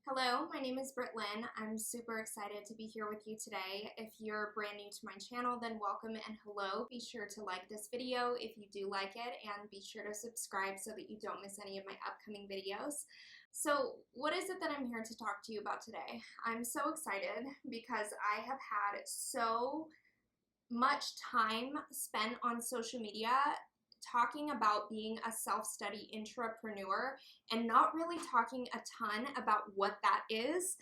Hello, my name is Britt Lynn. I'm super excited to be here with you today. If you're brand new to my channel, then welcome and hello. Be sure to like this video if you do like it, and be sure to subscribe so that you don't miss any of my upcoming videos. So what is it that I'm here to talk to you about today? I'm so excited because I have had so much time spent on social media talking about being a self-study intrapreneur and not really talking a ton about what that is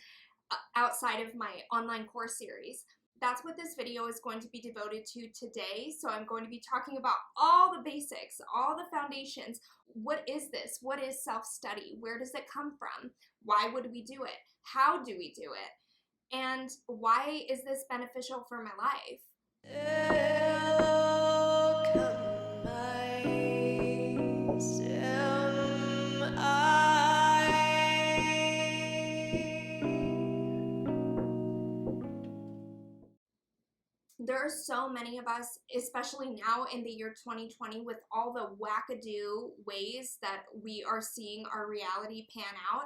outside of my online course series. That's what this video is going to be devoted to today. So I'm going to be talking about all the basics, all the foundations. What is this? What is self-study? Where does it come from? Why would we do it? How do we do it? And why is this beneficial for my life? There are so many of us, especially now in the year 2020, with all the wackadoo ways that we are seeing our reality pan out,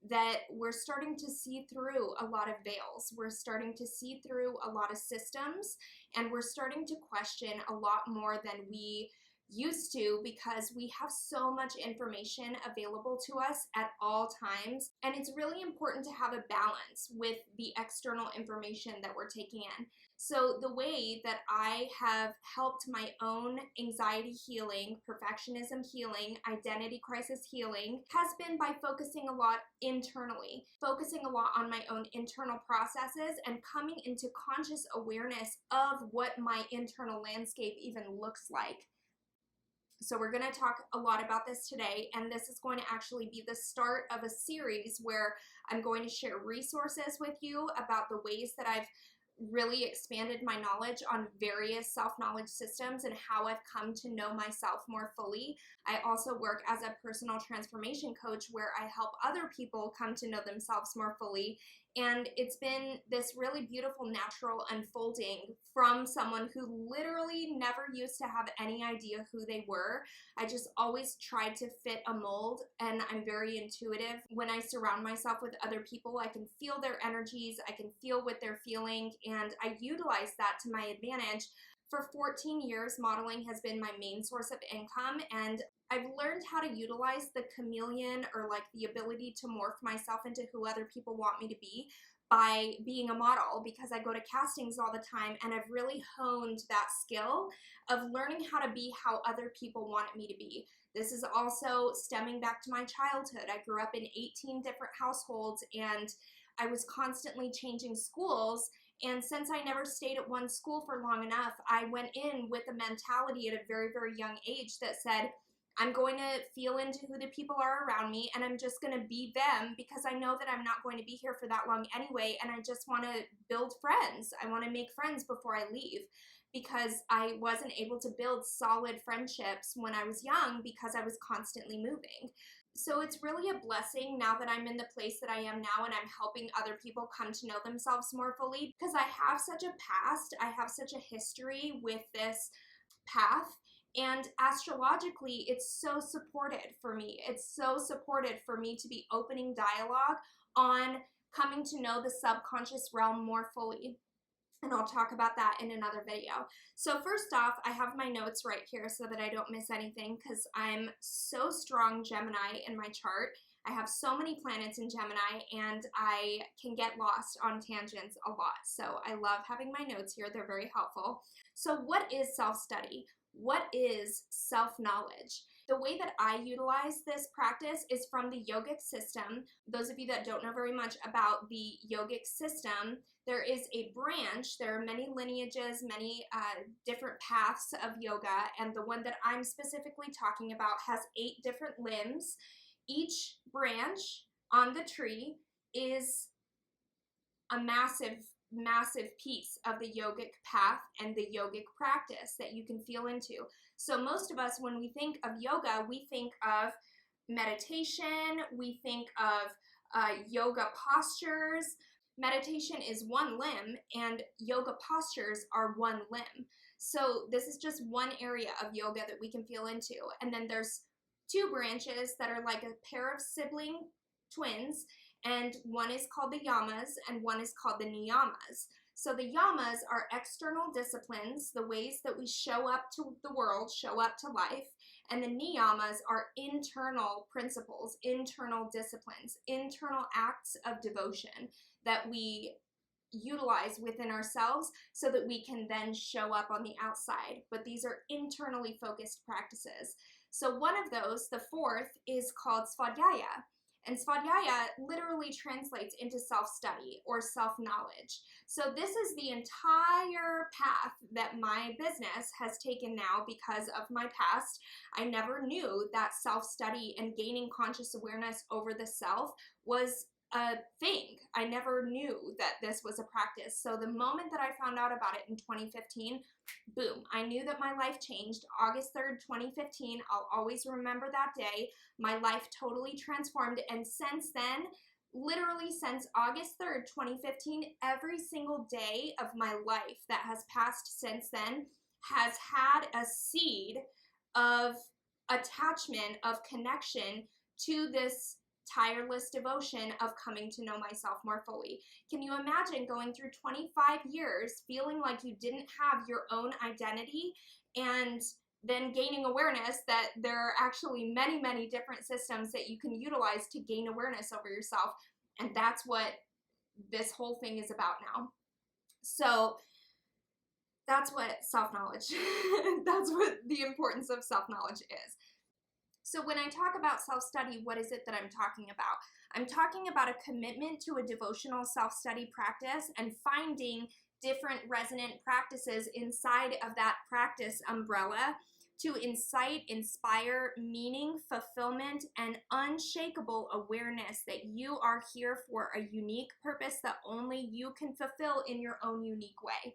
that we're starting to see through a lot of veils. We're starting to see through a lot of systems, and we're starting to question a lot more than we used to, because we have so much information available to us at all times, and it's really important to have a balance with the external information that we're taking in. So the way that I have helped my own anxiety healing, perfectionism healing, identity crisis healing has been by focusing a lot internally, focusing a lot on my own internal processes and coming into conscious awareness of what my internal landscape even looks like. So we're going to talk a lot about this today, and this is going to actually be the start of a series where I'm going to share resources with you about the ways that I've really expanded my knowledge on various self-knowledge systems and how I've come to know myself more fully. I also work as a personal transformation coach where I help other people come to know themselves more fully. And it's been this really beautiful natural unfolding from someone who literally never used to have any idea who they were. I just always tried to fit a mold, and I'm very intuitive. When I surround myself with other people, I can feel their energies, I can feel what they're feeling, and I utilize that to my advantage. For 14 years, modeling has been my main source of income, and I've learned how to utilize the chameleon, or like the ability to morph myself into who other people want me to be, by being a model, because I go to castings all the time, and I've really honed that skill of learning how to be how other people wanted me to be. This is also stemming back to my childhood. I grew up in 18 different households, and I was constantly changing schools. And since I never stayed at one school for long enough, I went in with a mentality at a very, very young age that said, I'm going to feel into who the people are around me, and I'm just going to be them, because I know that I'm not going to be here for that long anyway, and I just want to build friends. I want to make friends before I leave, because I wasn't able to build solid friendships when I was young because I was constantly moving. So it's really a blessing now that I'm in the place that I am now, and I'm helping other people come to know themselves more fully, because I have such a past, I have such a history with this path. And astrologically, it's so supported for me. It's so supported for me to be opening dialogue on coming to know the subconscious realm more fully. And I'll talk about that in another video. So first off, I have my notes right here so that I don't miss anything, because I'm so strong Gemini in my chart. I have so many planets in Gemini, and I can get lost on tangents a lot. So I love having my notes here. They're very helpful. So what is self-study? What is self-knowledge? The way that I utilize this practice is from the Yogic System. Those of you that don't know very much about the Yogic System, there is a branch. There are many lineages, many different paths of yoga, and the one that I'm specifically talking about has 8 different limbs. Each branch on the tree is a massive piece of the yogic path and the yogic practice that you can feel into. So most of us, when we think of yoga, we think of meditation, we think of yoga postures. Meditation is one limb, and yoga postures are one limb. So this is just one area of yoga that we can feel into. And then there's 2 branches that are like a pair of sibling twins, and one is called the yamas and one is called the niyamas. So the yamas are external disciplines, the ways that we show up to the world, show up to life, and the niyamas are internal principles, internal disciplines, internal acts of devotion that we utilize within ourselves so that we can then show up on the outside. But these are internally focused practices. So one of those, the fourth, is called Svadhyaya. And Svadhyaya literally translates into self-study or self-knowledge. So this is the entire path that my business has taken now because of my past. I never knew that self-study and gaining conscious awareness over the self was a thing. I never knew that this was a practice. So the moment that I found out about it in 2015, boom, I knew that my life changed. August 3rd, 2015, I'll always remember that day. My life totally transformed. And since then, literally since August 3rd, 2015, every single day of my life that has passed since then has had a seed of attachment, of connection to this tireless devotion of coming to know myself more fully. Can you imagine going through 25 years feeling like you didn't have your own identity, and then gaining awareness that there are actually many, many different systems that you can utilize to gain awareness over yourself? And that's what this whole thing is about now. So that's what self-knowledge, that's what the importance of self-knowledge is. So when I talk about self-study, what is it that I'm talking about? I'm talking about a commitment to a devotional self-study practice and finding different resonant practices inside of that practice umbrella to incite, inspire, meaning, fulfillment, and unshakable awareness that you are here for a unique purpose that only you can fulfill in your own unique way.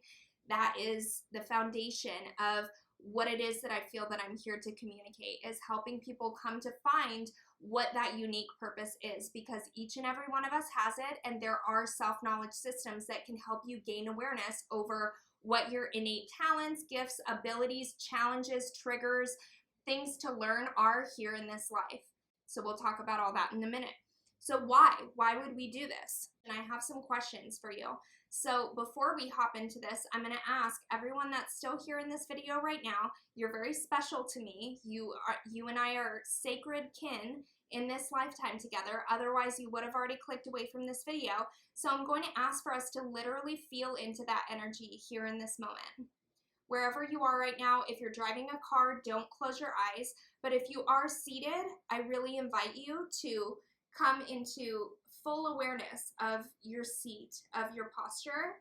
That is the foundation of what it is that I feel that I'm here to communicate, is helping people come to find what that unique purpose is, because each and every one of us has it, and there are self-knowledge systems that can help you gain awareness over what your innate talents, gifts, abilities, challenges, triggers, things to learn are here in this life. So we'll talk about all that in a minute. So why would we do this? And I have some questions for you. So before we hop into this, I'm going to ask everyone that's still here in this video right now, you're very special to me. You and I are sacred kin in this lifetime together. Otherwise, you would have already clicked away from this video. So I'm going to ask for us to literally feel into that energy here in this moment. Wherever you are right now, if you're driving a car, don't close your eyes. But if you are seated, I really invite you to come into full awareness of your seat, of your posture.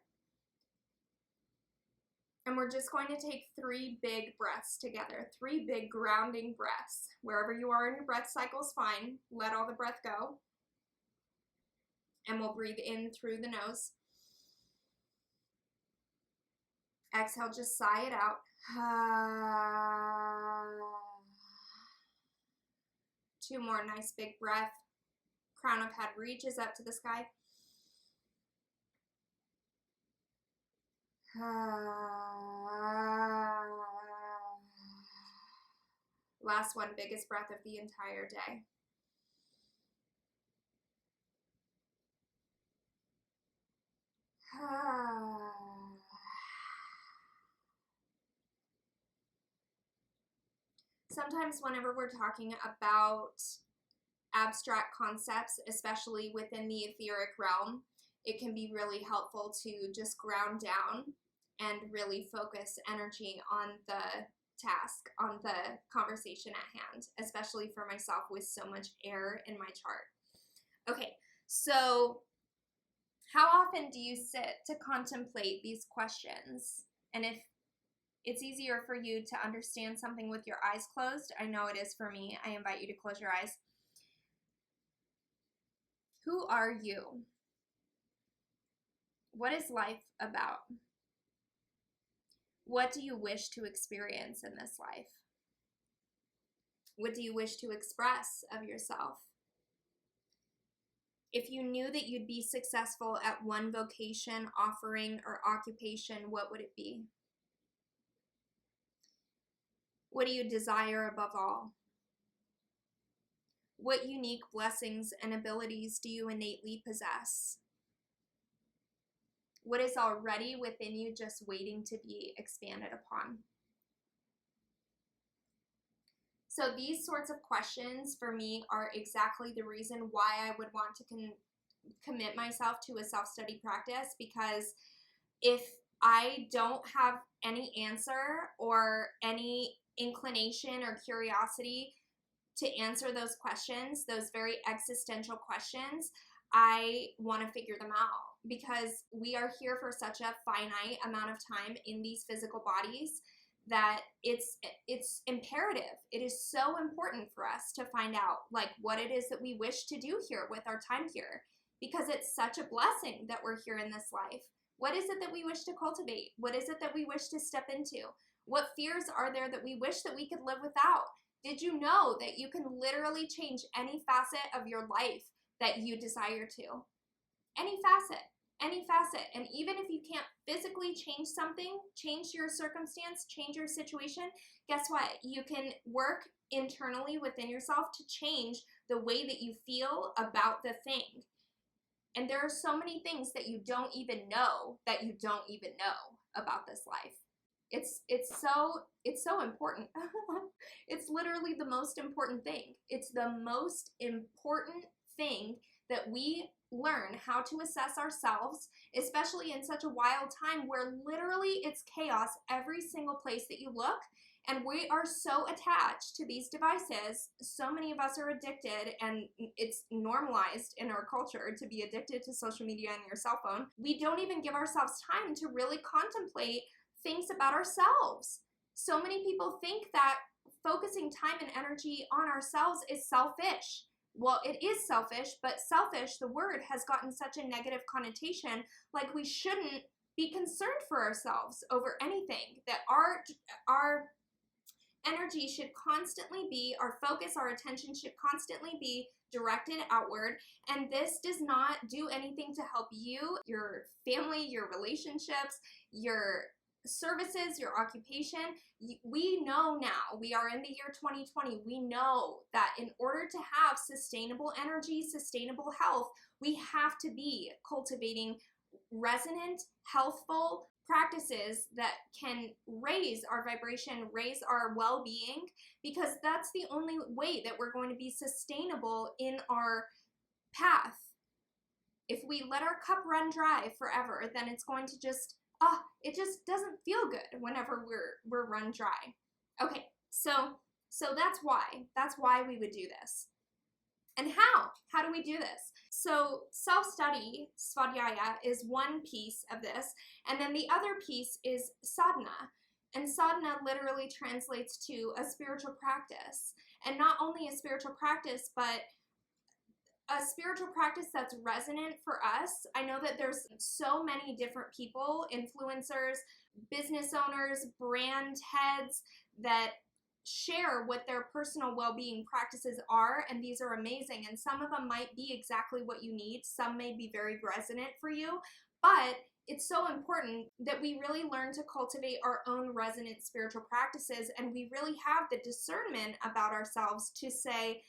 And we're just going to take 3 big breaths together, 3 big grounding breaths. Wherever you are in your breath cycle is fine. Let all the breath go. And we'll breathe in through the nose. Exhale, just sigh it out. 2 more nice big breath. Crown of head reaches up to the sky. Last one, biggest breath of the entire day. Sometimes whenever we're talking about abstract concepts, especially within the etheric realm, it can be really helpful to just ground down and really focus energy on the task, on the conversation at hand, especially for myself with so much air in my chart. Okay, so how often do you sit to contemplate these questions? And if it's easier for you to understand something with your eyes closed, I know it is for me, I invite you to close your eyes. Who are you? What is life about? What do you wish to experience in this life? What do you wish to express of yourself? If you knew that you'd be successful at one vocation, offering, or occupation, what would it be? What do you desire above all? What unique blessings and abilities do you innately possess? What is already within you just waiting to be expanded upon? So these sorts of questions for me are exactly the reason why I would want to commit myself to a self-study practice, because if I don't have any answer or any inclination or curiosity to answer those questions, those very existential questions, I want to figure them out, because we are here for such a finite amount of time in these physical bodies that it's imperative. It is so important for us to find out like what it is that we wish to do here with our time here, because it's such a blessing that we're here in this life. What is it that we wish to cultivate? What is it that we wish to step into? What fears are there that we wish that we could live without? Did you know that you can literally change any facet of your life that you desire to? Any facet. And even if you can't physically change something, change your circumstance, change your situation, guess what? You can work internally within yourself to change the way that you feel about the thing. And there are so many things that you don't even know about this life. It's so important. It's literally the most important thing. It's the most important thing that we learn how to assess ourselves, especially in such a wild time where literally it's chaos every single place that you look. And we are so attached to these devices. So many of us are addicted, and it's normalized in our culture to be addicted to social media and your cell phone. We don't even give ourselves time to really contemplate things about ourselves. So many people think that focusing time and energy on ourselves is selfish. Well, it is selfish, but selfish, the word, has gotten such a negative connotation, like we shouldn't be concerned for ourselves over anything, that our energy should constantly be, our focus, our attention should constantly be directed outward. And this does not do anything to help you, your family, your relationships, your services, your occupation. We know now, we are in the year 2020, we know that in order to have sustainable energy, sustainable health, we have to be cultivating resonant, healthful practices that can raise our vibration, raise our well-being, because that's the only way that we're going to be sustainable in our path. If we let our cup run dry forever, then it's going to just it just doesn't feel good whenever we're run dry. Okay, so that's why we would do this. And how do we do this? So self-study, Svadhyaya, is one piece of this, and then the other piece is sadhana. And sadhana literally translates to a spiritual practice, and not only a spiritual practice, but a spiritual practice that's resonant for us. I know that there's so many different people, influencers, business owners, brand heads, that share what their personal well-being practices are, and these are amazing, and some of them might be exactly what you need. Some may be very resonant for you, but it's so important that we really learn to cultivate our own resonant spiritual practices, and we really have the discernment about ourselves to say,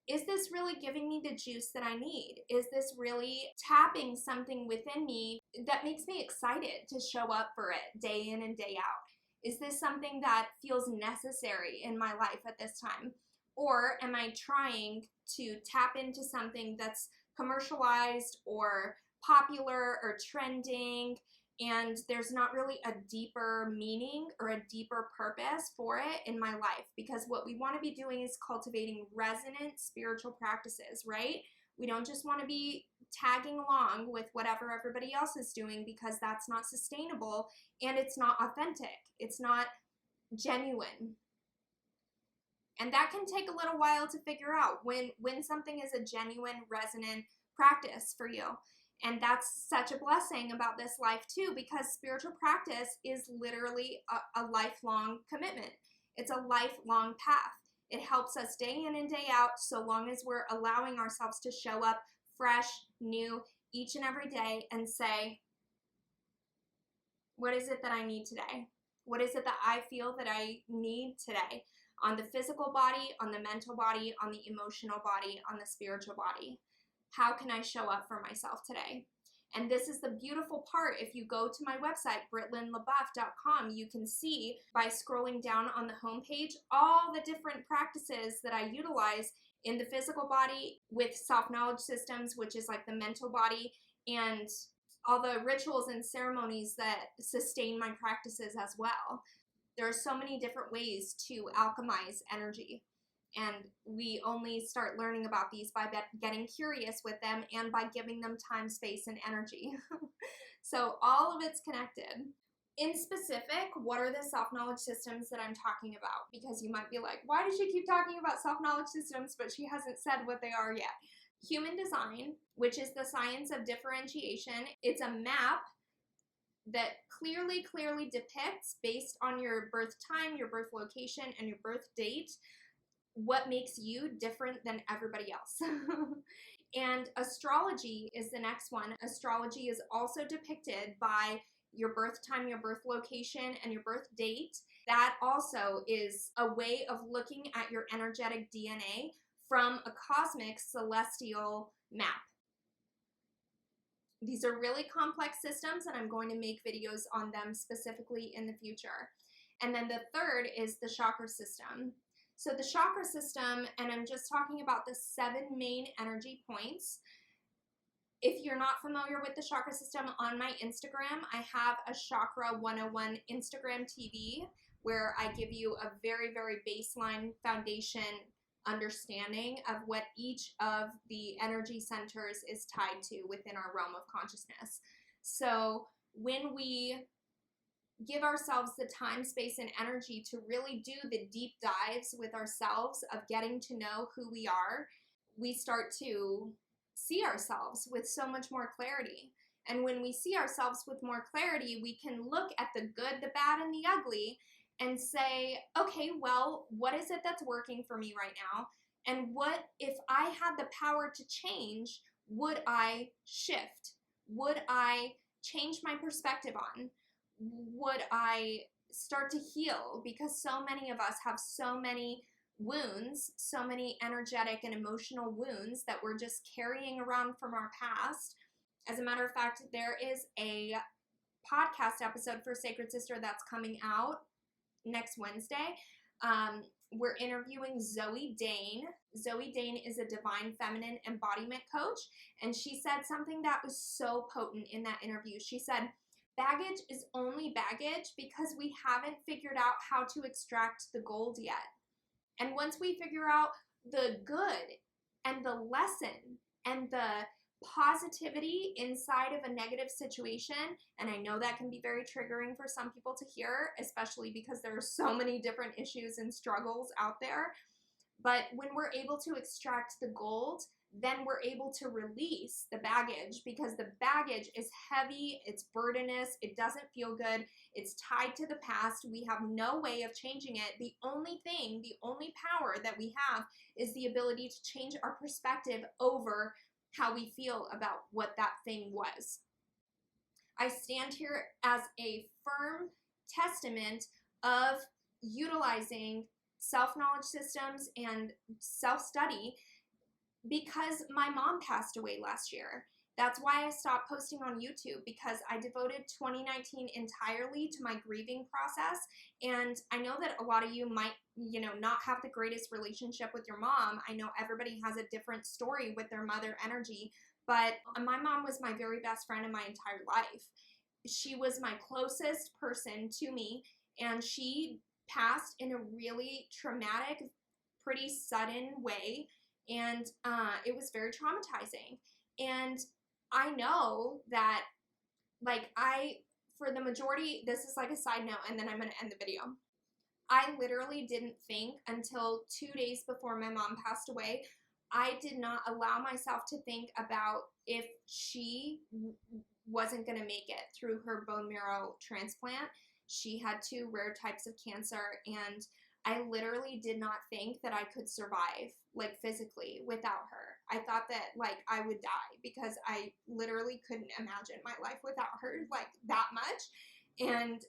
is this really giving me the juice that I need? Is this really tapping something within me that makes me excited to show up for it day in and day out? Is this something that feels necessary in my life at this time? Or am I trying to tap into something that's commercialized or popular or trending, and there's not really a deeper meaning or a deeper purpose for it in my life? Because what we want to be doing is cultivating resonant spiritual practices, right? We don't just want to be tagging along with whatever everybody else is doing, because that's not sustainable and it's not authentic. It's not genuine. And that can take a little while to figure out when something is a genuine, resonant practice for you. And that's such a blessing about this life too, because spiritual practice is literally a lifelong commitment. It's a lifelong path. It helps us day in and day out, so long as we're allowing ourselves to show up fresh, new, each and every day and say, what is it that I need today? What is it that I feel that I need today? on the physical body, on the mental body, on the emotional body, on the spiritual body. How can I show up for myself today? And this is the beautiful part. If you go to my website, britlinleboeuf.com, you can see by scrolling down on the homepage all the different practices that I utilize in the physical body with self-knowledge systems, which is like the mental body, and all the rituals and ceremonies that sustain my practices as well. There are so many different ways to alchemize energy. And we only start learning about these by getting curious with them and by giving them time, space, and energy. So all of it's connected. In specific, what are the self-knowledge systems that I'm talking about? Because you might be like, why does she keep talking about self-knowledge systems, but she hasn't said what they are yet? Human design, which is the science of differentiation. It's a map that clearly depicts, based on your birth time, your birth location, and your birth date, what makes you different than everybody else. And astrology is the next one. Astrology is also depicted by your birth time, your birth location, and your birth date. That also is a way of looking at your energetic DNA from a cosmic celestial map. These are really complex systems, and I'm going to make videos on them specifically in the future. And then the third is the chakra system. So the chakra system, and I'm just talking about the 7 main energy points. If you're not familiar with the chakra system, on my Instagram, I have a Chakra 101 Instagram TV where I give you a very, very baseline foundation understanding of what each of the energy centers is tied to within our realm of consciousness. So when we give ourselves the time, space, and energy to really do the deep dives with ourselves of getting to know who we are, we start to see ourselves with so much more clarity. And when we see ourselves with more clarity, we can look at the good, the bad, and the ugly and say, okay, well, what is it that's working for me right now? And what, if I had the power to change, would I shift? Would I change my perspective on? Would I start to heal? Because so many of us have so many wounds, so many energetic and emotional wounds that we're just carrying around from our past. As a matter of fact, there is a podcast episode for Sacred Sister that's coming out next Wednesday. We're interviewing Zoe Dane. Zoe Dane is a divine feminine embodiment coach, and she said something that was so potent in that interview. She said, baggage is only baggage because we haven't figured out how to extract the gold yet. And once we figure out the good and the lesson and the positivity inside of a negative situation, and I know that can be very triggering for some people to hear, especially because there are so many different issues and struggles out there. But when we're able to extract the gold, then we're able to release the baggage, because the baggage is heavy, it's burdenous, it doesn't feel good, it's tied to the past, we have no way of changing it. The only thing, the only power that we have is the ability to change our perspective over how we feel about what that thing was. I stand here as a firm testament of utilizing self-knowledge systems and self-study because my mom passed away last year. That's why I stopped posting on YouTube, because I devoted 2019 entirely to my grieving process. And I know that a lot of you might, not have the greatest relationship with your mom. I know everybody has a different story with their mother energy, but my mom was my very best friend in my entire life. She was my closest person to me, and she passed in a really traumatic, pretty sudden way. And it was very traumatizing. And I know that, for the majority, this is like a side note, and then I'm going to end the video. I literally didn't think until 2 days before my mom passed away. I did not allow myself to think about if she wasn't going to make it through her bone marrow transplant. She had 2 rare types of cancer, and I literally did not think that I could survive, physically, without her. I thought that, I would die, because I literally couldn't imagine my life without her, that much. And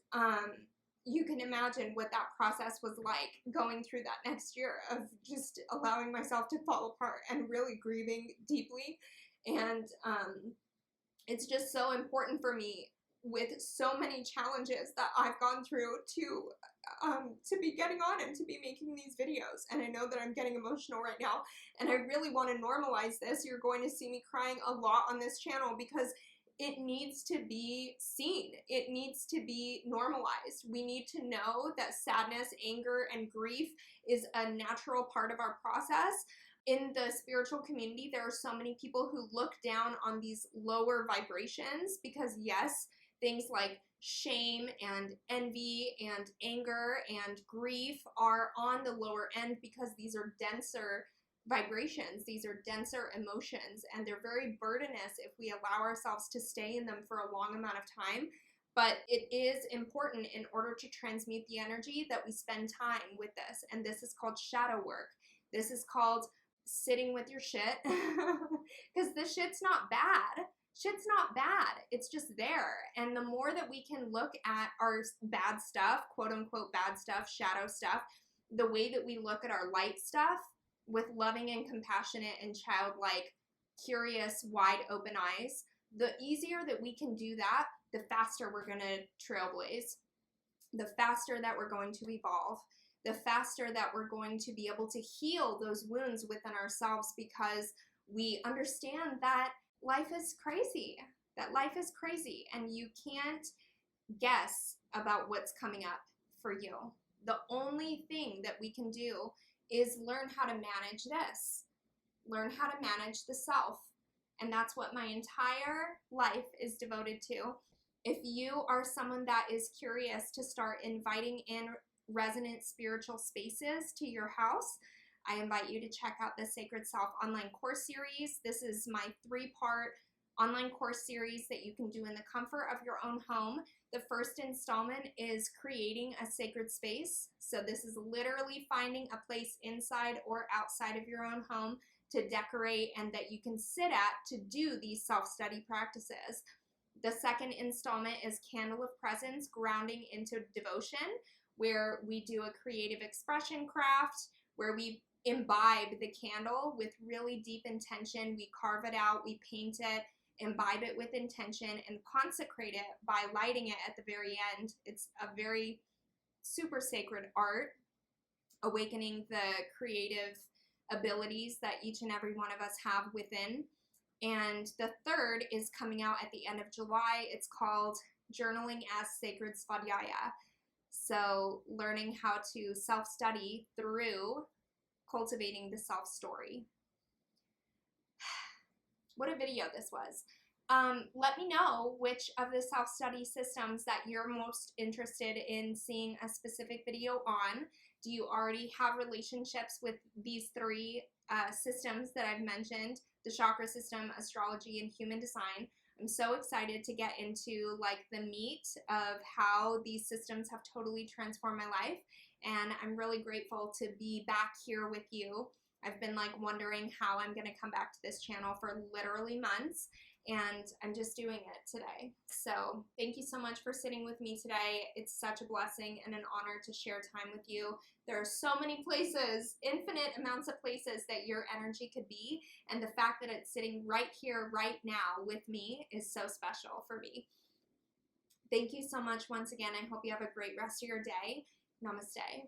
you can imagine what that process was like going through that next year of just allowing myself to fall apart and really grieving deeply. And it's just so important for me with so many challenges that I've gone through to be getting on and to be making these videos. And I know that I'm getting emotional right now, and I really want to normalize this. You're going to see me crying a lot on this channel because it needs to be seen. It needs to be normalized. We need to know that sadness, anger, and grief is a natural part of our process. In the spiritual community, there are so many people who look down on these lower vibrations because, yes, things like shame and envy and anger and grief are on the lower end because these are denser vibrations, these are denser emotions, and they're very burdenous if we allow ourselves to stay in them for a long amount of time. But it is important in order to transmute the energy that we spend time with this. And this is called shadow work. This is called sitting with your shit because the shit's not bad. Shit's not bad. It's just there. And the more that we can look at our bad stuff, quote unquote bad stuff, shadow stuff, the way that we look at our light stuff with loving and compassionate and childlike, curious, wide open eyes, the easier that we can do that, the faster we're going to trailblaze, the faster that we're going to evolve, the faster that we're going to be able to heal those wounds within ourselves because we understand that life is crazy, and you can't guess about what's coming up for you. The only thing that we can do is learn how to manage this, learn how to manage the self. And that's what my entire life is devoted to. If you are someone that is curious to start inviting in resonant spiritual spaces to your house, I invite you to check out the Sacred Self online course series. This is my 3-part online course series that you can do in the comfort of your own home. The first installment is creating a sacred space. So this is literally finding a place inside or outside of your own home to decorate and that you can sit at to do these self-study practices. The second installment is Candle of Presence, grounding into devotion, where we do a creative expression craft, where we imbibe the candle with really deep intention. We carve it out, we paint it, imbibe it with intention, and consecrate it by lighting it at the very end. It's a very super sacred art, awakening the creative abilities that each and every one of us have within. And the third is coming out at the end of July. It's called Journaling as Sacred Svadhyaya. So learning how to self-study through cultivating the self-story. What a video this was. Let me know which of the self-study systems that you're most interested in seeing a specific video on. Do you already have relationships with these 3 systems that I've mentioned? The Chakra System, astrology, and human design. I'm so excited to get into like the meat of how these systems have totally transformed my life. And I'm really grateful to be back here with you. I've been like wondering how I'm going to come back to this channel for literally months, and I'm just doing it today. So thank you so much for sitting with me today. It's such a blessing and an honor to share time with you. There are so many places, infinite amounts of places that your energy could be, and the fact that it's sitting right here, right now with me is so special for me. Thank you so much once again. I hope you have a great rest of your day. Namaste.